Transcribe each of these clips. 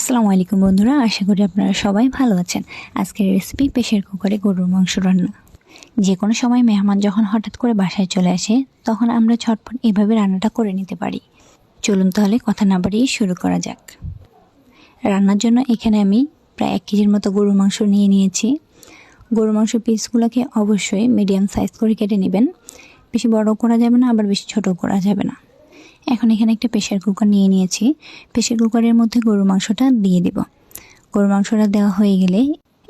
আসসালামু আলাইকুম বন্ধুরা, আশা করি আপনারা সবাই ভালো আছেন। আজকের রেসিপি প্রেসার কুকারে গরুর মাংস রান্না। যে কোনো সময় মেহমান যখন হঠাৎ করে বাসায় চলে আসে, তখন আমরা ঝটপট এভাবে রান্নাটা করে নিতে পারি। চলুন তাহলে কথা না বাড়িয়ে শুরু করা যাক। রান্নার জন্য এখানে আমি প্রায় 1 কেজির মতো গরুর মাংস নিয়ে নিয়েছি। গরুর মাংস পিসগুলোকে অবশ্যই মিডিয়াম সাইজ করে কেটে নেবেন। বেশি বড় করা যাবে না, আবার বেশি ছোট করা যাবে না। এখন এখানে একটা প্রেসার কুকার নিয়ে নিয়েছি। প্রেসার কুকারের মধ্যে গরুর মাংসটা দিয়ে দিব। গরুর মাংসটা দেওয়া হয়ে গেলে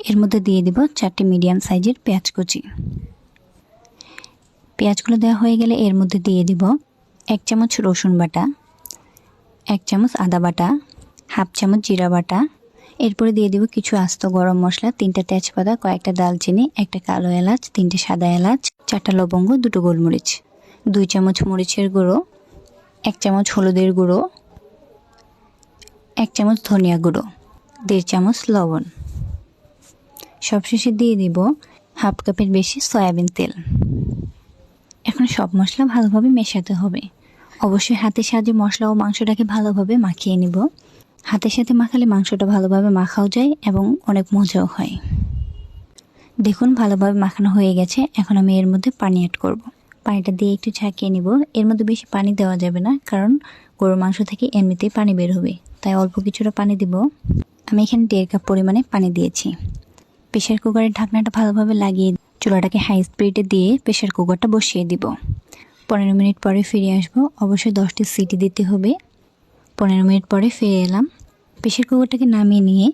এর মধ্যে দিয়ে দিব 4টি মিডিয়াম সাইজের পেঁয়াজ কুচি। পেঁয়াজগুলো দেওয়া হয়ে গেলে এর মধ্যে দিয়ে দিব 1 চামচ রসুন বাটা, 1 চামচ আদা বাটা, হাফ চামচ জিরা বাটা। এরপরে দিয়ে দিব কিছু আস্ত গরম মশলা, 3টা তেজপাতা, কয়েকটা দালচিনি, একটা কালো এলাচ, 3টে সাদা এলাচ, 4টা লবঙ্গ, 2টো গোলমরিচ, 2 চামচ মরিচের গুঁড়ো, 1 চামচ হলুদের গুঁড়ো, 1 চামচ ধনিয়া গুঁড়ো, 1.5 চামচ লবণ। সবশেষে দিয়ে দিব হাফ কাপের বেশি সয়াবিন তেল। এখন সব মশলা ভালোভাবে মেশাতে হবে। অবশ্যই হাতের সাহায্যে মশলা ও মাংসটাকে ভালোভাবে মাখিয়ে নিব। হাতের সাথে মাখালে মাংসটা ভালোভাবে মাখাও যায় এবং অনেক মজাও হয়। দেখুন ভালোভাবে মাখানো হয়ে গেছে। এখন আমি এর মধ্যে পানি অ্যাড করব। পানিটা দিয়ে একটু ঝাঁকিয়ে নিব। এর মধ্যে বেশি পানি দেওয়া যাবে না, কারণ গরুর মাংস থেকে এমনিতেই পানি বের হবে, তাই অল্প কিছুটা পানি দিব। আমি এখানে 1.5 কাপ পরিমাণে পানি দিয়েছি। প্রেসার কুকারের ঢাকনাটা ভালোভাবে লাগিয়ে চুলাটাকে হাই স্পিডে দিয়ে প্রেসার কুকারটা বসিয়ে দিব। 15 মিনিট পরে ফিরে আসবো। অবশ্যই 10টি সিটি দিতে হবে। 15 মিনিট পরে ফিরে এলাম। প্রেসার কুকারটাকে নামিয়ে নিয়ে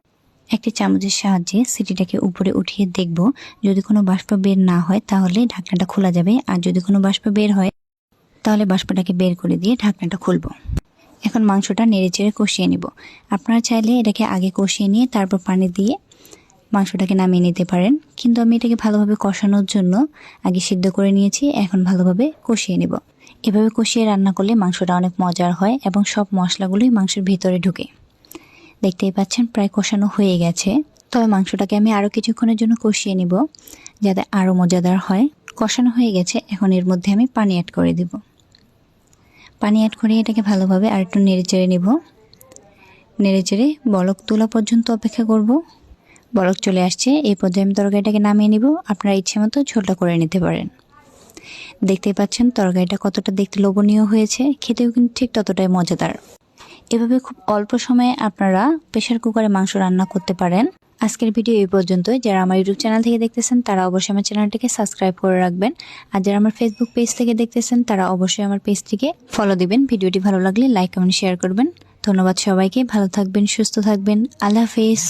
একটা চামচের সাহায্যে সিটিটাকে উপরে উঠিয়ে দেখব। যদি কোনো বাষ্প বের না হয় তাহলে ঢাকনাটা খোলা যাবে, আর যদি কোনো বাষ্প বের হয় তাহলে বাষ্পটাকে বের করে দিয়ে ঢাকনাটা খুলব। এখন মাংসটা নেড়েচেড়ে কষিয়ে নিব। আপনারা চাইলে এটাকে আগে কষিয়ে নিয়ে তারপর পানি দিয়ে মাংসটাকে নামিয়ে নিতে পারেন, কিন্তু আমি এটাকে ভালোভাবে কষানোর জন্য আগে সিদ্ধ করে নিয়েছি। এখন ভালোভাবে কষিয়ে নিব। এভাবে কষিয়ে রান্না করলে মাংসটা অনেক মজার হয় এবং সব মশলাগুলোই মাংসের ভিতরে ঢুকে। দেখতেই পাচ্ছেন প্রায় কষানো হয়ে গেছে। তবে মাংসটাকে আমি আরও কিছুক্ষণের জন্য কষিয়ে নিব, যাতে আরও মজাদার হয়। কষানো হয়ে গেছে। এখন এর মধ্যে আমি পানি অ্যাড করে দিব। পানি অ্যাড করে এটাকে ভালোভাবে আর একটু নেড়েচেড়ে নিব। নেড়েচেড়ে বলক তোলা পর্যন্ত অপেক্ষা করব। বলক চলে আসছে। এই পর্যায়ে আমি তরকারিটাকে নামিয়ে নিব। আপনারা ইচ্ছে মতো ঝোলটা করে নিতে পারেন। দেখতেই পাচ্ছেন তরকারিটা কতটা দেখতে লোভনীয় হয়েছে, খেতেও কিন্তু ঠিক ততটাই মজাদার। এভাবে খুব অল্প সময়ে আপনারা প্রেসার কুকারে মাংস রান্না করতে পারেন। আজকের ভিডিও এই পর্যন্তই। যারা আমার ইউটিউব চ্যানেল থেকে দেখতেছেন তারা অবশ্যই আমার চ্যানেলটিকে সাবস্ক্রাইব করে রাখবেন, আর যারা আমার ফেসবুক পেজ থেকে দেখতেছেন তারা অবশ্যই আমার পেজটিকে ফলো দিবেন। ভিডিওটি ভালো লাগলে লাইক কমেন্ট শেয়ার করবেন। ধন্যবাদ সবাইকে। ভালো থাকবেন, সুস্থ থাকবেন। আল্লাহ হাফেজ।